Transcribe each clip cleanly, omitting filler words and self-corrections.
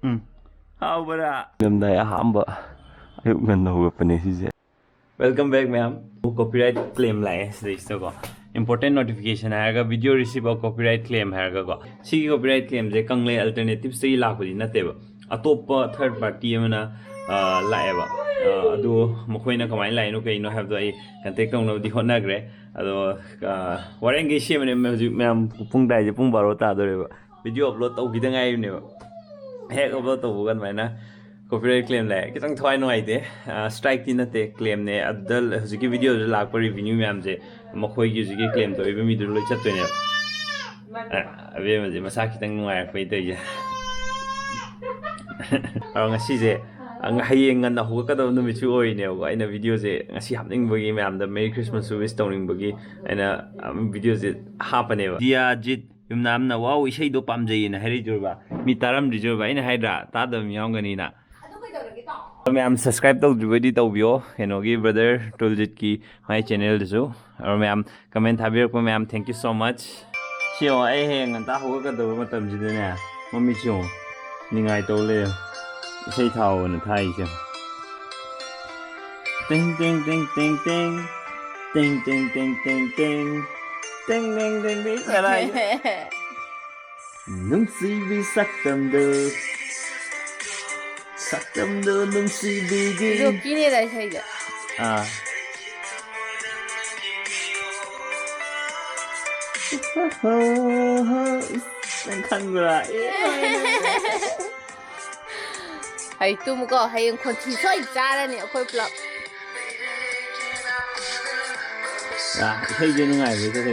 How about welcome back, ma'am. Copyright claim important notification hai video receive a copyright claim hai see copyright claim je kangle alternatives se la ko na te ba atop third party amana laeba adu mokoina kamai lai no kai no have the contact no di hona gre ado warengi she ma'am pung dai je pung baro ta dore ba video upload tau gidang ai ne ba hek upload tau gan mai na copyright claim lai kitang thwai no ai de strike ti na te claim ne adal hujiki video je lak par revenue ma'am je mokoi gi hujiki claim to ibe mi dur loi chat to ne abe ma je masa kitang nuai pai te je ngasi je hayeng ngan na hu ka do nu mi chu oi ne ko aina video je ngasi hapning bagi ma'am da merry christmas service towing bagi aina video je hapane ba dia jit yumnam na wow isai do pam jai na heri jurba mi taram rijurba ina haidra ta da mi yong gani na ma'am subscribe to video to bio enogi brother toljit ki my channel jo or ma'am comment habir ko ma'am thank you so much sio ai heng an ta hu ka do matam ji ne mami chu ningai to le sei thau na thai che ting ting ting ting ting ting ting ting ting ting ting ting ting tingอะไรnung si vi saktam de saktam de nung si vi gi 이거 끼네다 사이다. 아 생각한거라 아이 또 뭐가 하얀 콘티 서 있자라니 어콜 블럭. 야 세계 능아이 왜 저래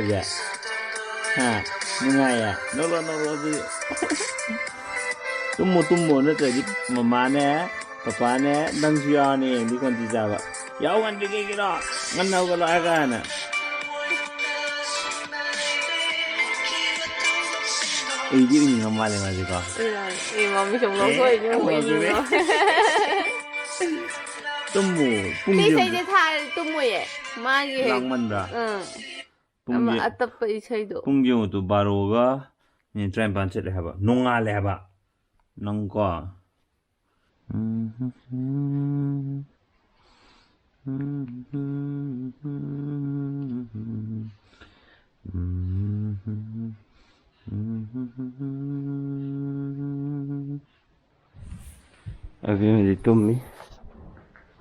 하 능아이야 너로 tummo na tadi mama ne papa ne dang sia ne di kon ti ja ba yau kan dige ki ro ngan nau ko la ka na ei di ni ngam ma le ma ji ko 이 몸이 좀 먹고 있는 거 있는 거. tummo 이 세제 다 tum모예. 마기 해. 랑만다 응. 아마 아따빠 이 세도. pungyo to baro ga ni try ban chet le ha ba nonga le ha ba nong ko अभी मेरी तुम भी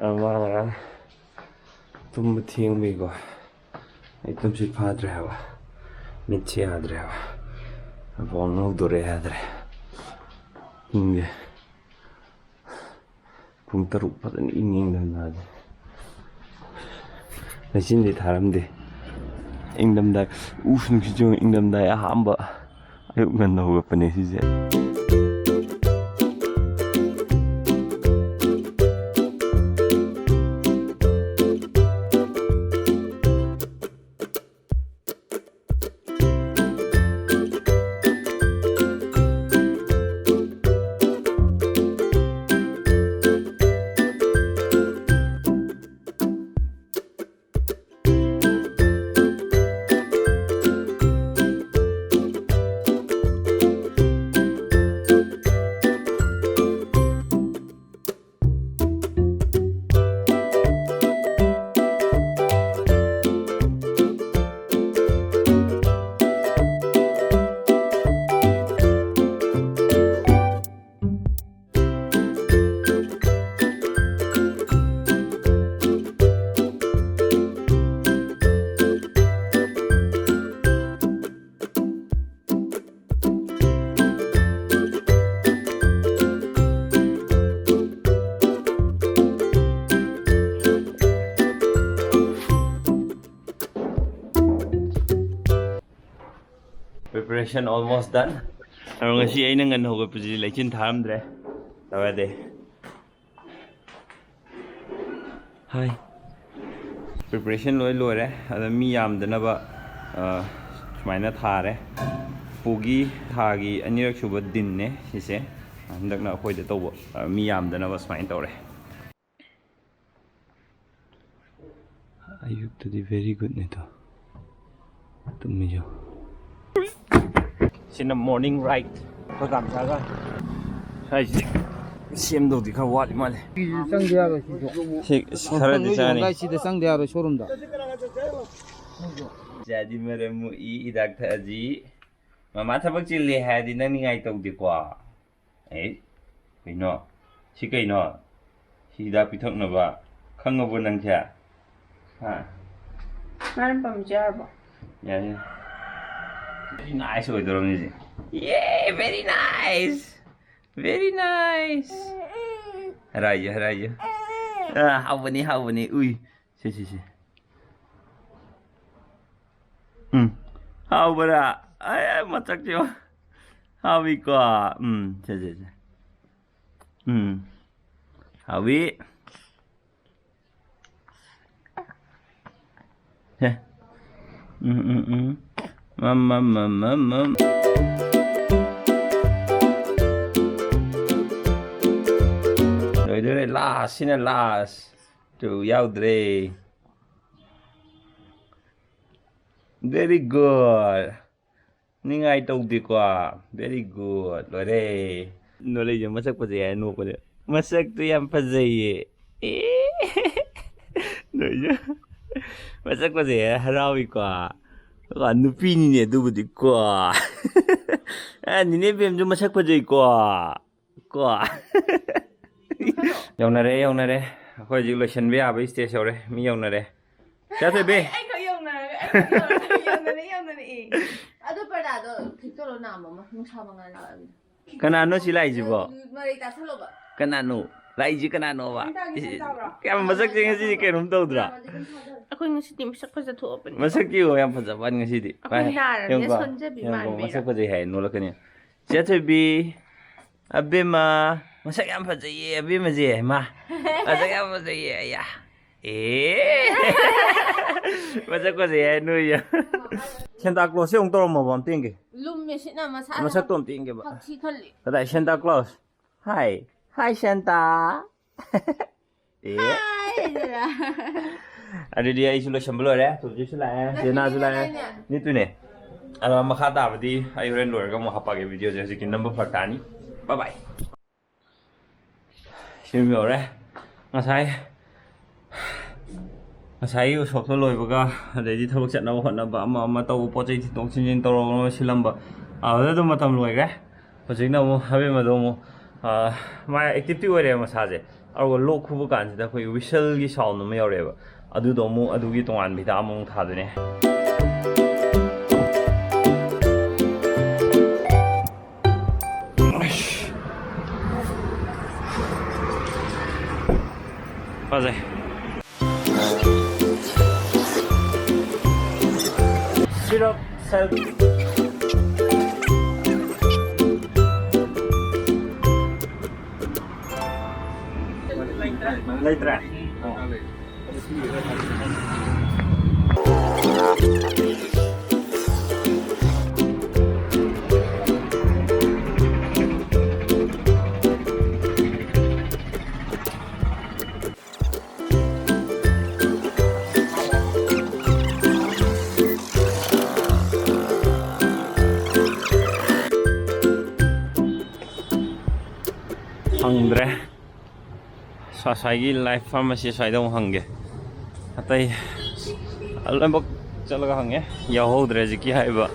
हमारा तुम thing भी को एकदम से फाद रहा हुआ नीचे आ रहा हुआ बोलना उधर आ रहा इंगे ꯄꯨꯡ 6 ꯐꯖꯅ ꯏꯪꯗꯅ ꯂꯩꯆꯤꯟꯗꯤ ꯊꯥꯔꯝꯗꯦ ꯏꯪꯗꯝꯗꯥꯏ ꯎꯐ ꯅꯨꯡꯁꯤꯠ ꯏꯪꯗꯝꯗꯥꯏ ꯑꯍꯥꯟꯕ ꯑꯌꯨꯛ ꯉꯟꯅ ꯍꯧꯒꯠꯄꯅꯦ ꯁꯤꯁꯦ Preparation almost done. Ang ngasi ay nang ano ko pwede lechin tharam dre. Tawa de. Hi. Preparation loi loi re. Ada mi yam dana ba sumaina tha re. Pugi thagi anirak suba din ne sise. Handak na khoi de tawbo mi yam dana ba sumain tawre. Ayuk to di very good ne to. Tummi jo. In the morning ride, program saga. 하이지 CM도도 가 와리 말해 쌍대하러 가라지 자니 날씨도 쌍대하러 소름다. jadi meremu idak thaji mama thabak chili hadi nang ni ngai tawdi kwa kaino si kaino si da pithak na ba khangabo nang kya ha 나는 밤 jar ya very nice oi dorom ni yeah very nice raya hawani ui si how bara ai matak jo how we go che how we yeah mama rồi đây là xin là chủ yếu đây very good ni ngai tàu đi qua very good rồi đây nó lấy cho masak phải gì nó phải masak tu yang phải gì rồi chứ masak phải gì harau đi qua còn nó pin nè tu đi qua anh nè bây giờ masak phải gì qua yong na re khoi ji lo shan bia ba stage rồi mi yong na re cha thoi be ai có dùng này 아도 빨라도 빅토로 나면 뭐 훔쳐먹는 거 kanano si lai ji bo 머리 다 살로봐 kanano lai ji kanano ba kam masak ji ngasi ke rum to dra ako'y ngasi di masak pa sa tuopan masak ji o yang phaja ban ngasi di ako'y naran ya sonjabi man masak pa ji hai no la kani cha thoi be abema masak yang phaja ye abema ji ma masak yang phaja ye ya masak pa ji hai no ya Santa Claus yung toro mo bang tinggi lummesin na masarap masak tom tinggi ba 박시컬리 kada Santa Claus hi Santa ada dia isu lo shamblo ya tu jisu la jena jula ni tu ne ala makha da badi ayu ren lor ga mo hapa ge video je ki number fatani bye bye shimyo re ngasai usok to loi baga adai thobak chatna hotna ba ama taw po chai thi tong chin toro silamba ada matam loi ga hojina mo habe ma do mo ma active ti ore ma saje argo lok khubu kan da khoi whistle gi sound ma yore ba adu do mo adu gi tongan bi da mo tha dune Pazai Syrup self Letra Hangdre Sasagi life pharmacy saidong hangge atai alambok chalaga hange yahodre jiki haiba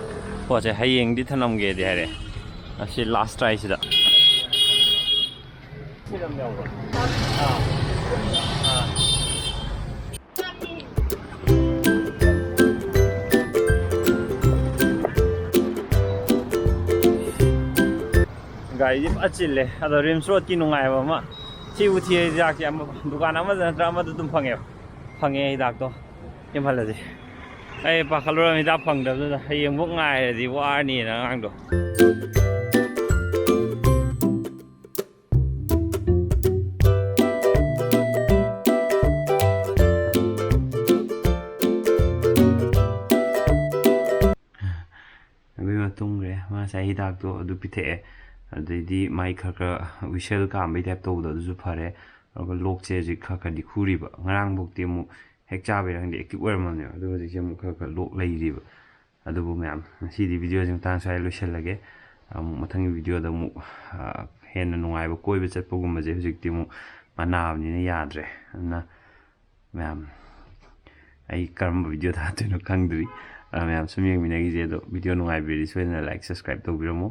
poche hayeng di thanam ge de hare asi last try sida gai achille ado rims road ki nungai ba ma chi uthi jak ya dukan ama drama dum phange dak to yam halaji ai pa khalora mi da phang da hayeng bok ngai di war ni na ngang do abi ma tung re ma sai dak to du pithe adidi mai khaka wishel ka mai tap to da ju phare ago lok che ji khaka di khuri ba ngarang bok ti mu hek cha be rang di active wer man ne adu ji mu khaka lok lai ri ba adu bu ma'am si di video jing tan sai lo shel lage ꯑꯃꯨꯛ ꯃꯊꯪꯒꯤ ꯚꯤꯗꯤꯑꯣꯗ ꯑꯃꯨꯛ ꯍꯦꯟꯅ ꯅꯨꯡꯉꯥꯏꯕ ꯀꯣꯏꯕ ꯆꯠꯄꯒꯨꯝꯕꯁꯦ ꯍꯧꯖꯤꯛꯇꯤ ꯑꯃꯨꯛ ꯃꯅꯥꯕꯅꯤꯅ ꯌꯥꯗ꯭ꯔꯦ ꯑꯗꯨꯅ ꯃꯌꯥꯝ ꯑꯩ ꯀꯔꯝꯕ ꯚꯤꯗꯤꯑꯣ ꯊꯥꯗꯣꯏꯅꯣ ꯈꯪꯗ꯭ꯔꯤ ꯃꯌꯥꯝ ꯁꯨꯝ ꯌꯦꯡꯃꯤꯟꯅꯈꯤꯁꯦ ꯑꯗꯣ ꯚꯤꯗꯤꯑꯣ ꯅꯨꯡꯉꯥꯏꯕꯤꯔꯗꯤ ꯁꯣꯏꯗꯅ ꯂꯥꯏꯛ ꯁꯕꯁꯀ꯭ꯔꯥꯏꯕ ꯇꯧꯕꯤꯔꯝꯃꯣ